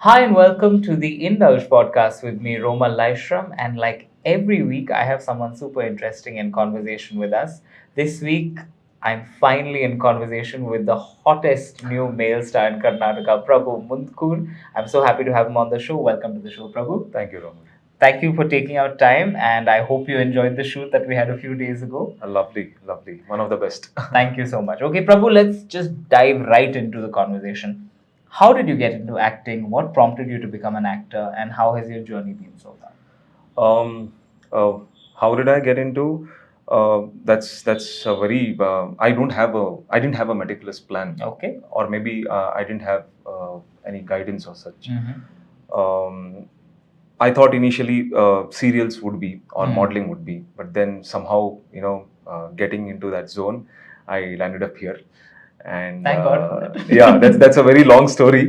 Hi and welcome to the Indulge podcast with me, Roma Laishram. And like every week, I have someone super interesting in conversation with us. This week, I'm finally in conversation with the hottest new male star in Karnataka, Prabhu Mundkur. I'm so happy to have him on the show. Welcome to the show, Prabhu. Thank you, Roman. Thank you for taking out time, and I hope you enjoyed the shoot that we had a few days ago. Lovely, lovely. One of the best. Thank you so much. Okay, Prabhu, let's just dive right into the conversation. How did you get into acting? What prompted you to become an actor? And how has your journey been so far? Um, uh, how did I get into? That's a very. I didn't have a meticulous plan, Okay. or maybe I didn't have any guidance or such. Mm-hmm. I thought initially serials would be or Mm. modeling would be, but then somehow getting into that zone, I landed up here. And Thank God for that. yeah, that's a very long story.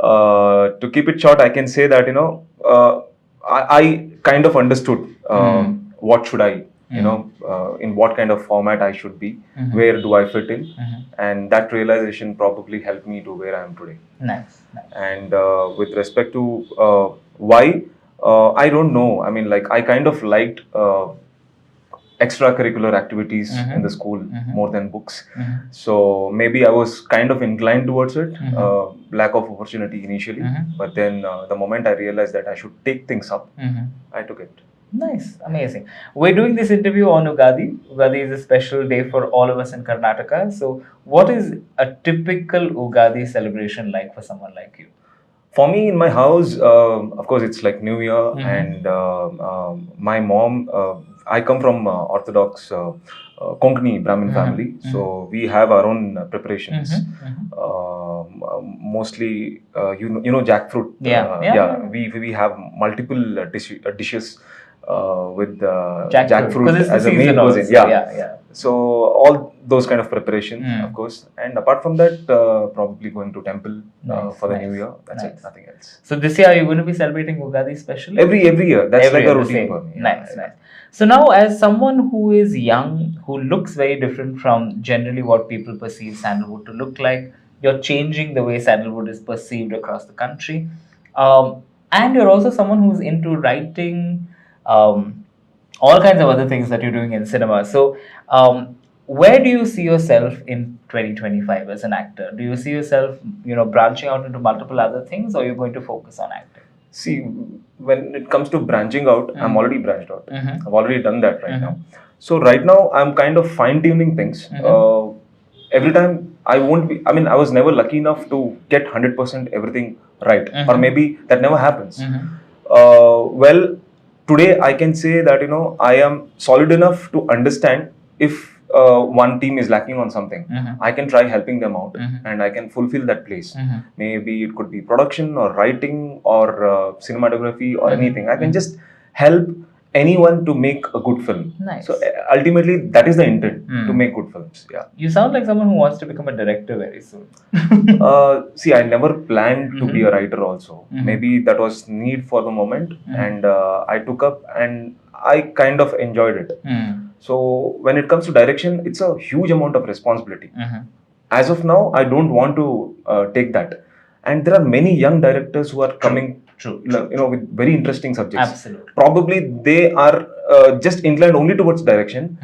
To keep it short, I can say that I kind of understood what should I in what kind of format I should be, Mhm. where do I fit in, Mhm. and that realization probably helped me to where I am today. Nice. And with respect to why, I don't know. I mean, like I kind of liked extracurricular activities in the school more than books. So maybe I was kind of inclined towards it. Lack of opportunity initially, but then the moment I realized that I should take things up, I took it. Nice, amazing. We're doing this interview on Ugadi. Ugadi is a special day for all of us in Karnataka. So, what is a typical Ugadi celebration like for someone like you? For me, in my house, of course, it's like New Year, and my mom. I come from Orthodox Konkani Brahmin family, so we have our own preparations. Mostly, you know jackfruit. Yeah. We have multiple dishes with Jackfruit, jackfruit 'cause it's the as a main season cuisine. also. Yeah. Yeah. So all those kind of preparations, Mm. of course, and apart from that, probably going to temple Nice, for the nice, New Year. That's nice. it. Nothing else. So this year, are you going to be celebrating Ugadi specially? Every year. That's Every like year a the routine same. for me. Nice, nice. So now, as someone who is young, who looks very different from generally what people perceive Sandalwood to look like, you're changing the way Sandalwood is perceived across the country. And you're also someone who's into writing, um, all kinds of other things that you're doing in cinema. So, where do you see yourself in 2025 as an actor? Do you see yourself, branching out into multiple other things, or you're going to focus on acting? See, when it comes to branching out, I'm already branched out. Mhm. I've already done that right now. So right now, I'm kind of fine tuning things. Every time I won't be. I mean, I was never lucky enough to get 100% everything right, or maybe that never happens. Well, today I can say that I am solid enough to understand if one team is lacking on something. I can try helping them out, and I can fulfill that place. Maybe it could be production or writing or cinematography or anything. I can just help anyone to make a good film. Nice. So ultimately, that is the intent, to make good films. Yeah. You sound like someone who wants to become a director very soon. See, I never planned to be a writer also. Maybe that was need for the moment, and I took up and I kind of enjoyed it. So when it comes to direction, it's a huge amount of responsibility. As of now, I don't want to take that. And there are many young directors who are coming, with very interesting subjects. Absolutely. Probably they are just inclined only towards direction.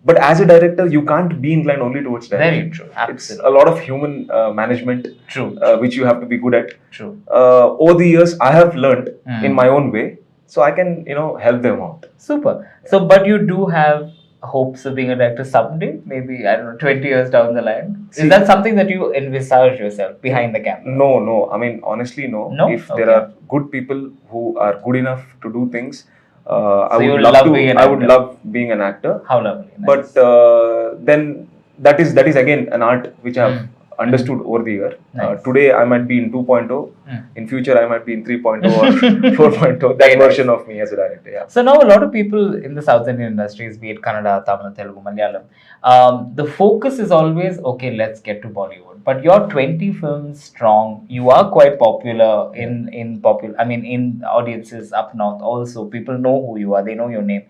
But as a director, you can't be inclined only towards direction. Very true. Absolutely. It's a lot of human management, True. which you have to be good at. True. Over the years, I have learned in my own way, so I can help them out. Super. So, but you do have hopes of being a director someday, maybe I don't know, 20 years down the line. Is that something that you envisage yourself behind the camera? No. I mean, honestly, no. No? If Okay. there are good people who are good enough to do things, I you would would love love to. being an I would actor. love being an actor. How lovely. Nice. But then that is again an art which I have understood over the year. Nice. Today I might be in 2.0. In future I might be in 3.0 or 4.0. That Very nice. version of me as a director. Yeah. So now a lot of people in the South Indian industries, be it Kannada, Tamil, Telugu, Malayalam, the focus is always, okay, let's get to Bollywood. But you're 20 films strong. You are quite popular in audiences up north also. People know who you are. They know your name.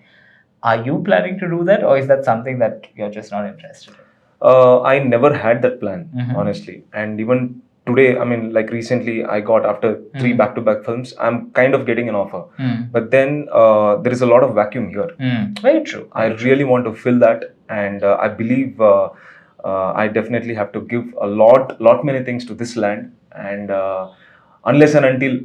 Are you planning to do that, or is that something that you're just not interested in? I never had that plan, honestly. And even today, I mean, like recently, I got after 3 back-to-back films, I'm kind of getting an offer. But then there is a lot of vacuum here. Very true. I really want to fill that, and I believe I definitely have to give a lot many things to this land, and unless and until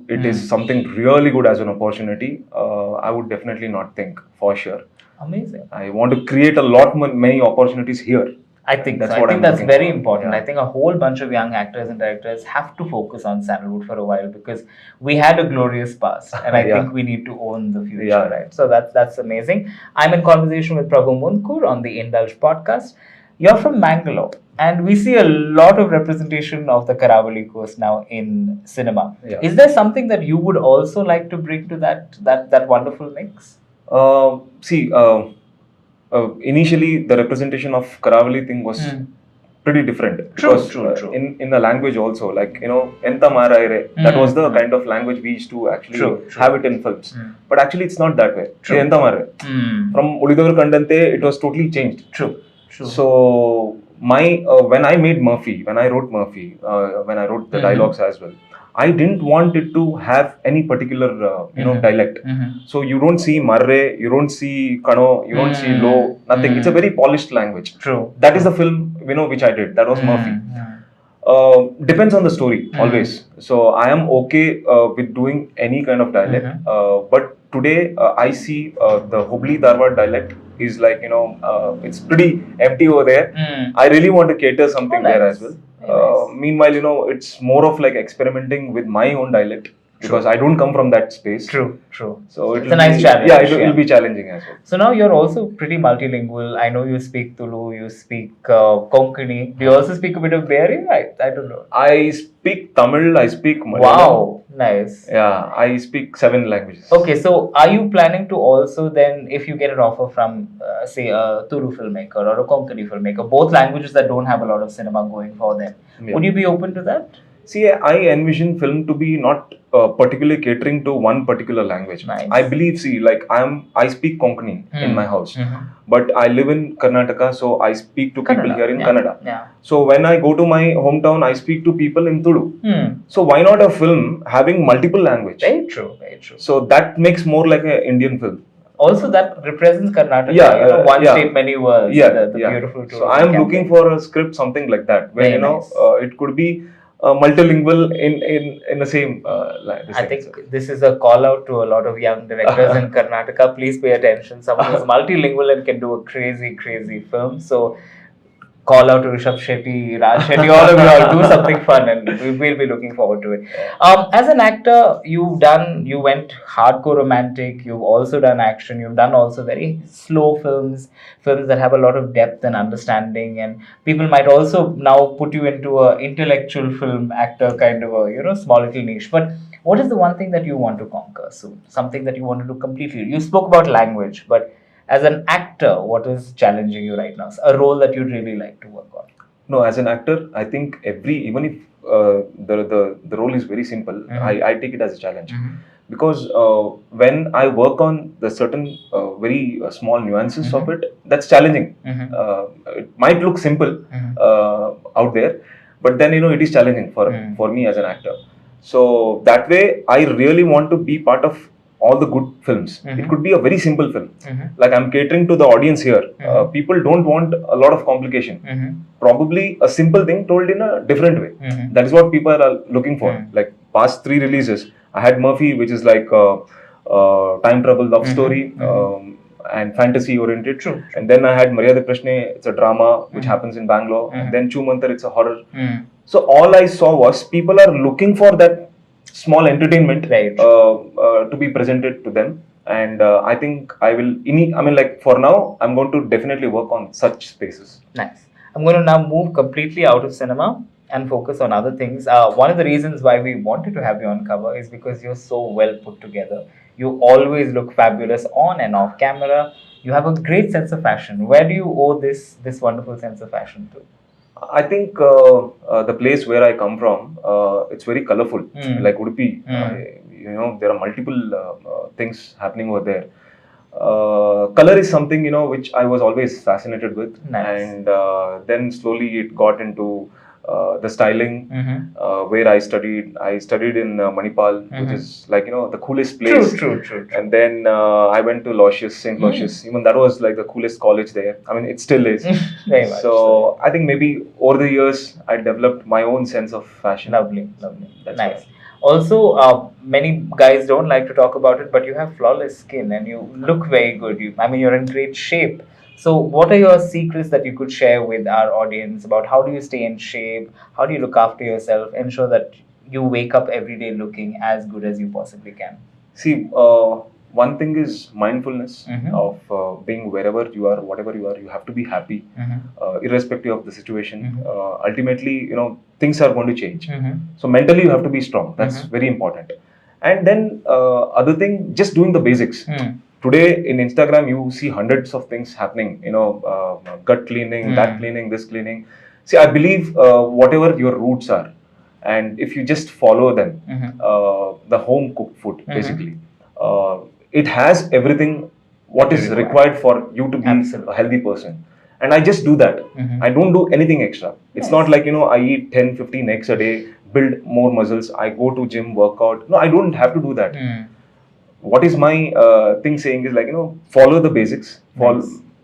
it is something really good as an opportunity, I would definitely not think for sure. Amazing. I want to create a lot many opportunities here. I think That's so. what I think I'm that's looking very for. important. Yeah. I think a whole bunch of young actors and directors have to focus on Sandalwood for a while because we had a glorious past, and I Yeah. think we need to own the future, Yeah. right? So that's amazing. I'm in conversation with Prabhu Mundkur on the Indulge podcast. You're from Mangalore, and we see a lot of representation of the Karavali coast now in cinema. Yeah. Is there something that you would also like to bring to that wonderful mix? See, initially the representation of Karavali thing was pretty different because True. in the language also, like Enta Maraire, that was the kind of language we used to actually have it in films. But actually, it's not that way. Enta Maraire. From Ulidavar Kandante, it was totally changed. True. So my when I wrote Murphy, when I wrote the dialogues as well, I didn't want it to have any particular dialect. So you don't see Marre, you don't see Kano, you don't see Lo, nothing. It's a very polished language. True. That is the film which I did. That was Murphy. Depends on the story always. So I am okay with doing any kind of dialect. But today I see the Hubli Dharwad dialect is like it's pretty empty over there. I really want to cater something there as well. Meanwhile, it's more of like experimenting with my own dialect because I don't come from that space. True. So it's a nice challenge. Yeah, it'll be challenging as well. So now you're also pretty multilingual. I know you speak Tulu, you speak Konkani. Do you also speak a bit of Bahari? I don't know. I speak Tamil, I speak Malayalam. Wow, nice. Yeah, I speak 7 languages. Okay, so are you planning to also then, if you get an offer from, say, a Tulu filmmaker or a Konkani filmmaker, both languages that don't have a lot of cinema going for them, would you be open to that? See, I envision film to be not particularly catering to one particular language. Nice. I believe, I speak Konkani in my house, but I live in Karnataka, so I speak to people here in Kannada. Yeah. So when I go to my hometown, I speak to people in Tulu. So why not a film having multiple language? Very true. So that makes more like an Indian film. Also, that represents Karnataka. One state, many worlds. The beautiful. So I am looking for a script, something like that, where nice. It could be multilingual in the same. I think this is a call out to a lot of young directors in Karnataka. Please pay attention. Someone who's multilingual and can do a crazy film. So call out to Rishabh Shetty, Raj Shetty, all of you all do something fun, and we'll be looking forward to it. As an actor, you went hardcore romantic, you've also done action, you've done also very slow films that have a lot of depth and understanding, and people might also now put you into a intellectual film actor kind of a small little niche. But what is the one thing that you want to conquer soon? Something that you want to do completely? You spoke about language, but as an actor, what is challenging you right now? A role that you'd really like to work on? No, as an actor, I think even if the role is very simple, I take it as a challenge. Because when I work on the certain very small nuances of it, that's challenging. It might look simple out there, but then it is challenging for me as an actor. So that way, I really want to be part of all the good films. It could be a very simple film. Like I'm catering to the audience here. People don't want a lot of complication. Probably a simple thing told in a different way. That is what people are looking for. Like past 3 releases, I had Murphy, which is like time travel love story and fantasy oriented. True. And then I had Maryada Prashne, it's a drama which happens in Bangalore. And then Chumantar, it's a horror. So all I saw was people are looking for that small entertainment to be presented to them, and I think I will. For now, I'm going to definitely work on such spaces. Nice. I'm going to now move completely out of cinema and focus on other things. One of the reasons why we wanted to have you on cover is because you're so well put together. You always look fabulous on and off camera. You have a great sense of fashion. Where do you owe this wonderful sense of fashion to? I think the place where I come from, it's very colorful. Like Udupi, there are multiple things happening over there. Color is something which I was always fascinated with. Nice. And then slowly it got into the styling, where I studied in Manipal, which is like the coolest place. True. And then I went to St. Lucius. Even that was like the coolest college there. I mean, it still is. Very much. So I think maybe over the years I developed my own sense of fashion. Lovely. That's Nice. Also, many guys don't like to talk about it, but you have flawless skin and you look very good. I mean, you're in great shape. So, what are your secrets that you could share with our audience about how do you stay in shape? How do you look after yourself? Ensure that you wake up every day looking as good as you possibly can. See, one thing is mindfulness of being wherever you are, whatever you are. You have to be happy, irrespective of the situation. Ultimately, things are going to change. So mentally, you have to be strong. That's very important. And then other thing, just doing the basics. Today in Instagram, you see hundreds of things happening. Gut cleaning, that cleaning, this cleaning. See, I believe whatever your roots are, and if you just follow them, the home cooked food basically, it has everything what is required for you to be a healthy person. And I just do that. I don't do anything extra. It's not like I eat 10-15 eggs a day, build more muscles, I go to gym, workout. No, I don't have to do that. What is my thing saying is like follow the basics,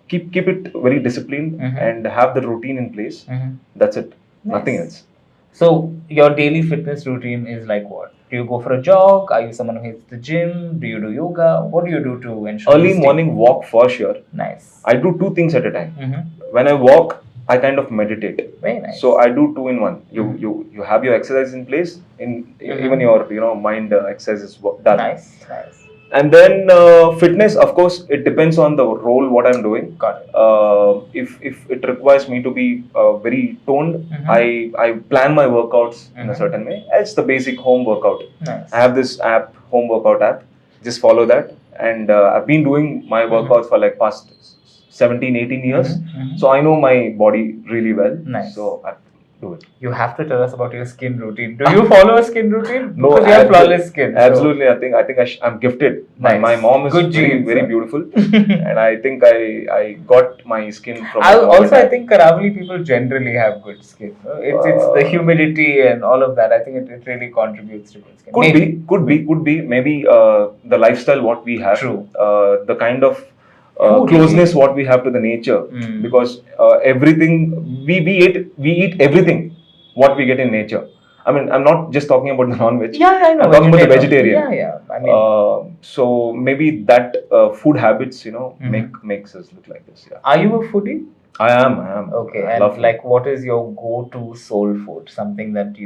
keep it very disciplined, and have the routine in place. That's it. Nothing else. So your daily fitness routine is like what? Do you go for a jog? Are you someone who hits the gym? Do you do yoga? What do you do to ensure early morning walk for sure? Nice. I do 2 things at a time. When I walk, I kind of meditate. Very nice. So I do 2 in 1. You have your exercise in place, even your mind exercise is done. Nice. And then fitness, of course, it depends on the role what I'm doing. Got it. If it requires me to be very toned, I plan my workouts in a certain way. It's the basic home workout. Nice. I have this app, home workout app. Just follow that, and I've been doing my workouts for like past 17-18 years. So I know my body really well. Nice. So I do it. You have to tell us about your skin routine. Do you follow a skin routine? No, because you have flawless skin. Absolutely, I think I'm gifted. Nice. My mom is Good genes, very beautiful, and I think I got my skin from. I think Karavali people generally have good skin. It's the humidity and all of that. I think it really contributes to good skin. Could be. Maybe the lifestyle what we have. True. The kind of closeness what we have to the nature, because everything we eat everything what we get in nature. I mean, I'm not just talking about the non-veg. Yeah, I know. I'm talking about the vegetarian. Yeah. I mean, so maybe that food habits, makes us look like this. Yeah. Are you a foodie? I am. Okay, and like, what is your go-to soul food? Something that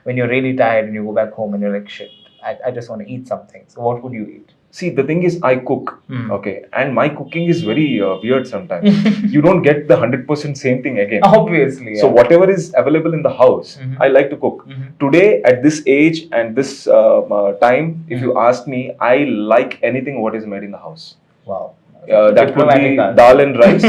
when you're really tired and you go back home and you're like, shit, I just want to eat something. So what would you eat? See, the thing is, I cook, okay, and my cooking is very weird sometimes. You don't get the 100% same thing again. Obviously, yeah. So whatever is available in the house, I like to cook. Today, at this age and this time, if you ask me, I like anything what is made in the house. Wow. That could be dal and rice.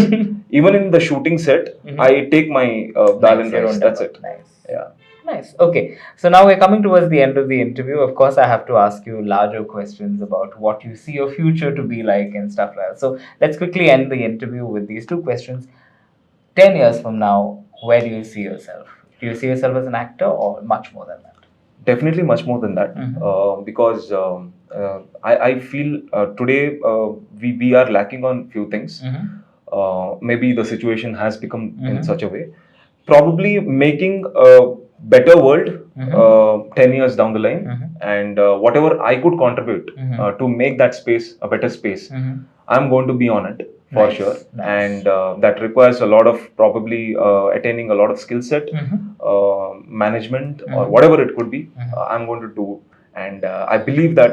Even in the shooting set, I take my dal and rice. That's it. Nice. Yeah. Nice. Okay. So now we're coming towards the end of the interview. Of course, I have to ask you larger questions about what you see your future to be like and stuff like that. So let's quickly end the interview with these 2 questions. 10 years from now, where do you see yourself? Do you see yourself as an actor or much more than that? Definitely much more than that. Because I feel today we are lacking on few things. Maybe the situation has become in such a way. Probably making a better world 10 years down the line, and whatever I could contribute to make that space a better space, I'm going to be on it for sure. And that requires a lot of probably attaining a lot of skill set, management, or whatever it could be. I'm going to do, and I believe that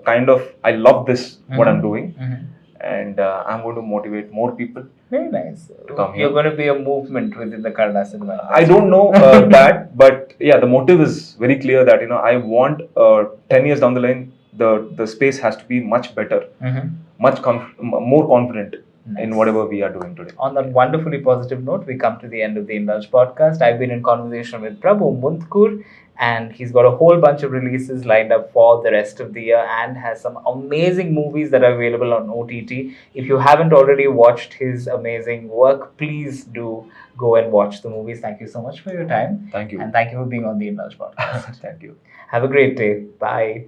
kind of I love this what I'm doing. And I'm going to motivate more people. Very nice. To come here. You're going to be a movement within the Kannada cinema. I don't know that, but yeah, the motive is very clear that I want 10 years down the line, the space has to be much better, much more confident. in whatever we are doing today. On that wonderfully positive note, we come to the end of the Indulge podcast. I've been in conversation with Prabhu Mundkur, and he's got a whole bunch of releases lined up for the rest of the year and has some amazing movies that are available on OTT. If you haven't already watched his amazing work, please do go and watch the movies. Thank you so much for your time. Thank you. And thank you for being on the Indulge podcast. Thank you. Have a great day. Bye.